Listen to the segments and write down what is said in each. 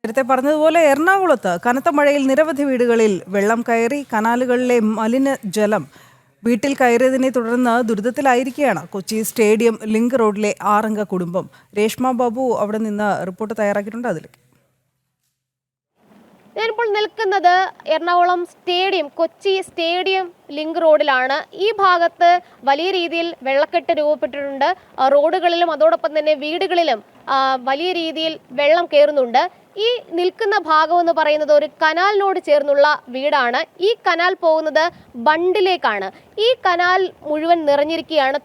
നേരത്തെ പറഞ്ഞതുപോലെ എറണാകുളത്ത് കനത്ത മഴയിൽ നിരവധി വീടുകളിൽ വെള്ളം കയറി. കനാലുകളിലെ മലിനജലം വീട്ടിൽ കയറിയതിനെ തുടർന്ന് ദുരിതത്തിലായിരിക്കുകയാണ് കൊച്ചി സ്റ്റേഡിയം ലിങ്ക് റോഡിലെ 6-അംഗ കുടുംബം. രേഷ്മ ബാബു അവിടെ നിന്ന് റിപ്പോർട്ട് തയ്യാറാക്കിയിട്ടുണ്ട്. അതിലേക്ക് ഞാനിപ്പോൾ നിൽക്കുന്നത് Ernakulam stadium Kochi stadium link റോഡിലാണ്. ഈ ഭാഗത്ത് വലിയ രീതിയിൽ വെള്ളക്കെട്ട് രൂപപ്പെട്ടിട്ടുണ്ട്. റോഡുകളിലും അതോടൊപ്പം തന്നെ വീടുകളിലും വലിയ രീതിയിൽ വെള്ളം കയറുന്നുണ്ട്. ഈ നിൽക്കുന്ന ഭാഗം എന്ന് പറയുന്നത് ഒരു കനാലിനോട് ചേർന്നുള്ള വീടാണ്. ഈ കനാൽ പോകുന്നത് ബണ്ടിലേക്കാണ്. ഈ കനാൽ മുഴുവൻ നിറഞ്ഞിരിക്കുകയാണ്.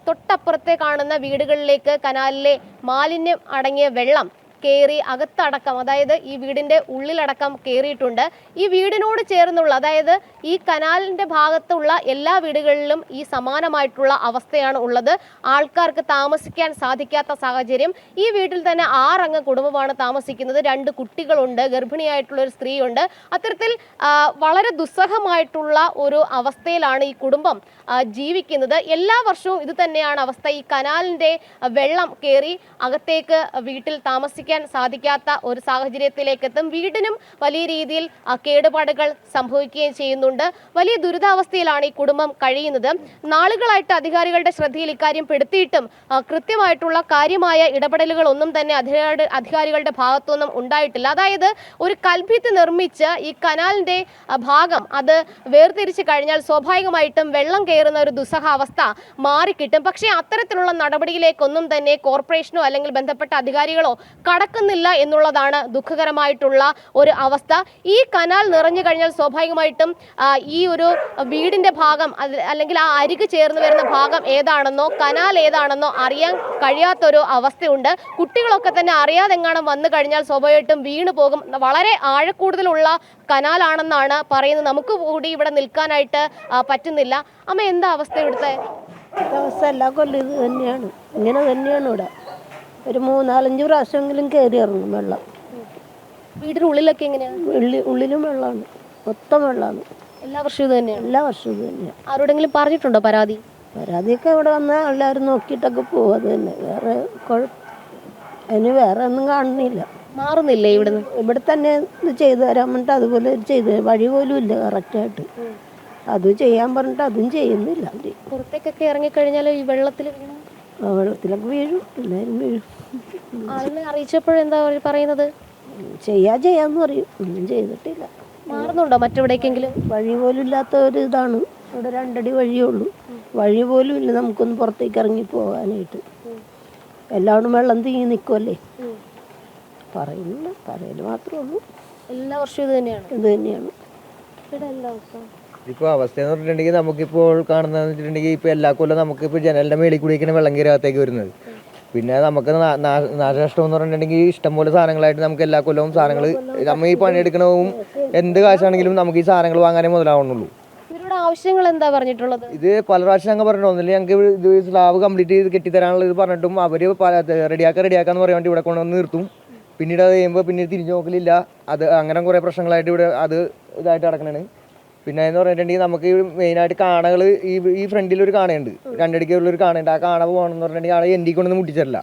തൊട്ടപ്പുറത്തെ കാണുന്ന വീടുകളിലേക്ക് കനാലിലെ മാലിന്യം അടങ്ങിയ വെള്ളം കയറി അകത്തടക്കം, അതായത് ഈ വീടിന്റെ ഉള്ളിലടക്കം കയറിയിട്ടുണ്ട്. ഈ വീടിനോട് ചേർന്നുള്ള, അതായത് ഈ കനാലിന്റെ ഭാഗത്തുള്ള എല്ലാ വീടുകളിലും ഈ സമാനമായിട്ടുള്ള അവസ്ഥയാണ് ഉള്ളത്. ആൾക്കാർക്ക് താമസിക്കാൻ സാധിക്കാത്ത സാഹചര്യം. ഈ വീട്ടിൽ തന്നെ 6-അംഗ കുടുംബമാണ് താമസിക്കുന്നത്. 2 കുട്ടികളുണ്ട്, ഗർഭിണിയായിട്ടുള്ള ഒരു സ്ത്രീയുണ്ട്. അത്തരത്തിൽ വളരെ ദുസ്സഹമായിട്ടുള്ള ഒരു അവസ്ഥയിലാണ് ഈ കുടുംബം ജീവിക്കുന്നത്. എല്ലാ വർഷവും ഇത് തന്നെയാണ് അവസ്ഥ. ഈ കനാലിന്റെ വെള്ളം കയറി അകത്തേക്ക് വീട്ടിൽ താമസിക്കാൻ സാധിക്കാത്ത ഒരു സാഹചര്യത്തിലേക്ക് എത്തും. വീടിനും വലിയ രീതിയിൽ കേടുപാടുകൾ സംഭവിക്കുകയും ചെയ്യുന്നുണ്ട്. വലിയ ദുരിതാവസ്ഥയിലാണ് ഈ കുടുംബം കഴിയുന്നത്. നാളുകളായിട്ട് അധികാരികളുടെ ശ്രദ്ധയിൽ ഇക്കാര്യം പെടുത്തിയിട്ടും കൃത്യമായിട്ടുള്ള കാര്യമായ ഇടപെടലുകൾ ഒന്നും തന്നെ അധികാരികളുടെ ഭാഗത്തുനിന്നും ഉണ്ടായിട്ടില്ല. അതായത് ഒരു കൽഭിത്തി നിർമ്മിച്ച് ഈ കനാലിന്റെ ഭാഗം അത് വേർതിരിച്ചു കഴിഞ്ഞാൽ സ്വാഭാവികമായിട്ടും വെള്ളം കയറുന്ന ഒരു ദുസ്സഹാവസ്ഥ മാറിക്കിട്ടും. പക്ഷേ അത്തരത്തിലുള്ള നടപടിയിലേക്കൊന്നും തന്നെ കോർപ്പറേഷനോ അല്ലെങ്കിൽ ബന്ധപ്പെട്ട അധികാരികളോ കടക്കുന്നില്ല എന്നുള്ളതാണ് ദുഃഖകരമായിട്ടുള്ള ഒരു അവസ്ഥ. ഈ കനാൽ നിറഞ്ഞു കഴിഞ്ഞാൽ സ്വാഭാവികമായിട്ടും ഈ ഒരു വീടിന്റെ ഭാഗം അല്ലെങ്കിൽ ആ അരികു ചേർന്ന് വരുന്ന ഭാഗം ഏതാണെന്നോ കനാൽ ഏതാണെന്നോ അറിയാൻ കഴിയാത്തൊരു അവസ്ഥയുണ്ട്. കുട്ടികളൊക്കെ തന്നെ അറിയാതെങ്ങാനും വന്നു കഴിഞ്ഞാൽ സ്വാഭാവികമായിട്ടും വീണു പോകും. വളരെ ആഴക്കൂടുതലുള്ള കനാലാണെന്നാണ് പറയുന്നത്. നമുക്ക് കൂടി ഇവിടെ നിൽക്കാനായിട്ട് പറ്റുന്നില്ല. അമ്മ, എന്താ അവസ്ഥ ഇവിടുത്തെ? അവസ്ഥ എല്ലാ കൊല്ലം ഇത് തന്നെയാണ്. ഇങ്ങനെ തന്നെയാണ് ഇവിടെ. ഒരു 3-4-5 പ്രാവശ്യമെങ്കിലും കയറി ഇറങ്ങും വെള്ളം. വീടിന് ഉള്ളിലൊക്കെ എങ്ങനെയാണ്? ഉള്ളിലും വെള്ളമാണ്, മൊത്തം വെള്ളമാണ്. എല്ലാ വർഷവും ഇത് തന്നെയാണ്? എല്ലാ വർഷവും ഇത് തന്നെയാണ്. ആരോടെങ്കിലും പറഞ്ഞിട്ടുണ്ടോ പരാതി? പരാതിയൊക്കെ ഇവിടെ വന്നാൽ എല്ലാവരും നോക്കിയിട്ടൊക്കെ പോകും. അത് തന്നെ, വേറെ അതിന് വേറെ ഒന്നും കാണുന്നില്ല. മാറുന്നില്ലേ ഇവിടുന്ന്? ഇവിടെ തന്നെ ഇത് ചെയ്തു തരാൻ പറഞ്ഞിട്ട് അതുപോലെ ചെയ്ത് വഴി പോലും ഇല്ല കറക്റ്റായിട്ട്. അത് ചെയ്യാൻ പറഞ്ഞിട്ട് അതും ചെയ്യുന്നില്ല. പുറത്തേക്കൊക്കെ ഇറങ്ങിക്കഴിഞ്ഞാൽ ഈ വെള്ളത്തിൽ വെള്ളത്തിലൊക്കെ വീഴും, എല്ലാവരും വീഴും. ആളിനെ അറിയിച്ചപ്പോഴെന്താ പറയുന്നത്? ചെയ്യാന്ന് പറയും, ഒന്നും ചെയ്തിട്ടില്ല. മാറുന്നുണ്ടോ മറ്റെവിടേക്കെങ്കിലും? വഴി പോലും ഇല്ലാത്ത ഒരു ഇതാണ് ഇവിടെ. 2 അടി വഴിയേ ഉള്ളൂ, വഴി പോലും ഇല്ല നമുക്കൊന്ന് പുറത്തേക്ക് ഇറങ്ങി പോകാനായിട്ട്. എല്ലാവരും വെള്ളം തിങ്ങി നിൽക്കുമല്ലേ. പറയുന്നില്ല, പറയല് മാത്രമേ ഉള്ളൂ. എല്ലാ വർഷവും ഇത് തന്നെയാണ്? ഇത് തന്നെയാണ് ഇവിടെ എല്ലാ ദിവസവും. ഇപ്പോൾ അവസ്ഥ എന്ന് പറഞ്ഞിട്ടുണ്ടെങ്കിൽ നമുക്കിപ്പോൾ കാണുന്നതെന്ന് വെച്ചിട്ടുണ്ടെങ്കിൽ ഇപ്പോൾ എല്ലാ കൊല്ലം നമുക്കിപ്പോൾ ജനലിൻ്റെ മേളിൽ കൂടിയൊക്കെയാണ് വെള്ളം കയറാത്തേക്ക് വരുന്നത്. പിന്നെ നമുക്ക് നാശനഷ്ടം എന്ന് പറഞ്ഞിട്ടുണ്ടെങ്കിൽ ഇഷ്ടംപോലെ സാധനങ്ങളായിട്ട് നമുക്ക് എല്ലാ കൊല്ലവും സാധനങ്ങൾ നമ്മൾ ഈ പണിയെടുക്കണവും എന്ത് കാശാണെങ്കിലും നമുക്ക് ഈ സാധനങ്ങൾ വാങ്ങാനേ മുതലാവുന്നുള്ളൂ. ഇവരുടെ ആവശ്യങ്ങൾ എന്താ പറഞ്ഞിട്ടുള്ളത്? ഇത് പല പ്രാവശ്യം ഞങ്ങൾ പറഞ്ഞിട്ടുണ്ടെങ്കിൽ ഞങ്ങൾക്ക് ഇത് സ്ലാബ് കംപ്ലീറ്റ് ചെയ്ത് കെട്ടിത്തരാനുള്ള ഇത് പറഞ്ഞിട്ടും അവർ റെഡിയാക്കാന്ന് പറയാൻ വേണ്ടി ഇവിടെ കൊണ്ടുവന്ന് നിർത്തും. പിന്നീട് അത് കഴിയുമ്പോൾ പിന്നീട് തിരിഞ്ഞു നോക്കലില്ല. അത് അങ്ങനെ കുറേ പ്രശ്നങ്ങളായിട്ട് ഇവിടെ അത് ഇതായിട്ട് കിടക്കണതാണ്. പിന്നെ എന്ന് പറഞ്ഞിട്ടുണ്ടെങ്കിൽ നമുക്ക് മെയിനായിട്ട് കാണകൾ ഈ ഫ്രണ്ടിലൊരു കാണയുണ്ട്, 2 അടിക്കുള്ളൊരു കാണയുണ്ട്. ആ കാണ പോകണമെന്ന് പറഞ്ഞിട്ടുണ്ടെങ്കിൽ ആളെ എൻ്റെ കൊണ്ടൊന്നും മുട്ടിച്ചല്ല.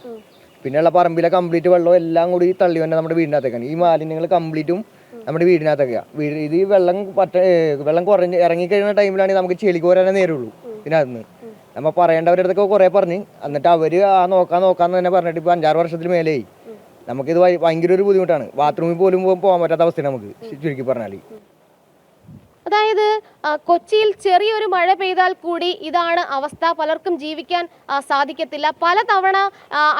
പിന്നെയുള്ള പറമ്പിലെ കംപ്ലീറ്റ് വെള്ളം എല്ലാം കൂടി തള്ളി വന്നെ നമ്മുടെ വീടിനകത്തേക്കാണ്. ഈ മാലിന്യങ്ങൾ കംപ്ലീറ്റും നമ്മുടെ വീടിനകത്തൊക്കെയാണ്. ഇത് ഈ വെള്ളം കുറഞ്ഞ് ഇറങ്ങിക്കഴിയുന്ന ടൈമിലാണെങ്കിൽ നമുക്ക് ചെളിക്കോരാനേ നേരുള്ളൂ. ഇതിനകത്ത് നമ്മൾ പറയേണ്ടവരുടെ അടുത്തൊക്കെ കുറേ പറഞ്ഞ്, എന്നിട്ട് അവർ നോക്കാന്ന് തന്നെ പറഞ്ഞിട്ട് ഇപ്പോൾ 5-6 വർഷത്തിൽ മേലെയായി. നമുക്കിത് ഭയങ്കര ഒരു ബുദ്ധിമുട്ടാണ്. ബാത്റൂമിൽ പോലും പോകാൻ പറ്റാത്ത അവസ്ഥയാണ് നമുക്ക് ചുരുക്കി പറഞ്ഞാൽ. അതായത് കൊച്ചിയിൽ ചെറിയൊരു മഴ പെയ്താൽ കൂടി ഇതാണ് അവസ്ഥ. പലർക്കും ജീവിക്കാൻ സാധിക്കത്തില്ല. പലതവണ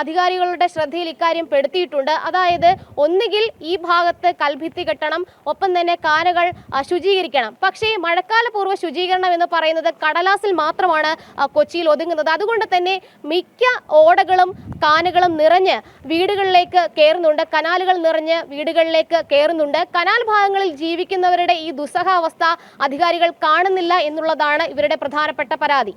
അധികാരികളുടെ ശ്രദ്ധയിൽ ഇക്കാര്യം പെടുത്തിയിട്ടുണ്ട്. അതായത് ഒന്നുകിൽ ഈ ഭാഗത്ത് കൽഭിത്തി കെട്ടണം, ഒപ്പം തന്നെ കാനകൾ ശുചീകരിക്കണം. പക്ഷേ മഴക്കാലപൂർവ്വ ശുചീകരണം എന്ന് പറയുന്നത് കടലാസിൽ മാത്രമാണ് കൊച്ചിയിൽ ഒതുങ്ങുന്നത്. അതുകൊണ്ട് തന്നെ മിക്ക ഓടകളും കാനുകളും നിറഞ്ഞ് വീടുകളിലേക്ക് കയറുന്നുണ്ട്. കനാലുകൾ നിറഞ്ഞ് വീടുകളിലേക്ക് കയറുന്നുണ്ട്. കനാൽ ഭാഗങ്ങളിൽ ജീവിക്കുന്നവരുടെ ഈ ദുസ്സഹാവസ്ഥ അധികാരികൾ കാണുന്നില്ല എന്നുള്ളതാണ് ഇവരുടെ പ്രധാനപ്പെട്ട പരാതി.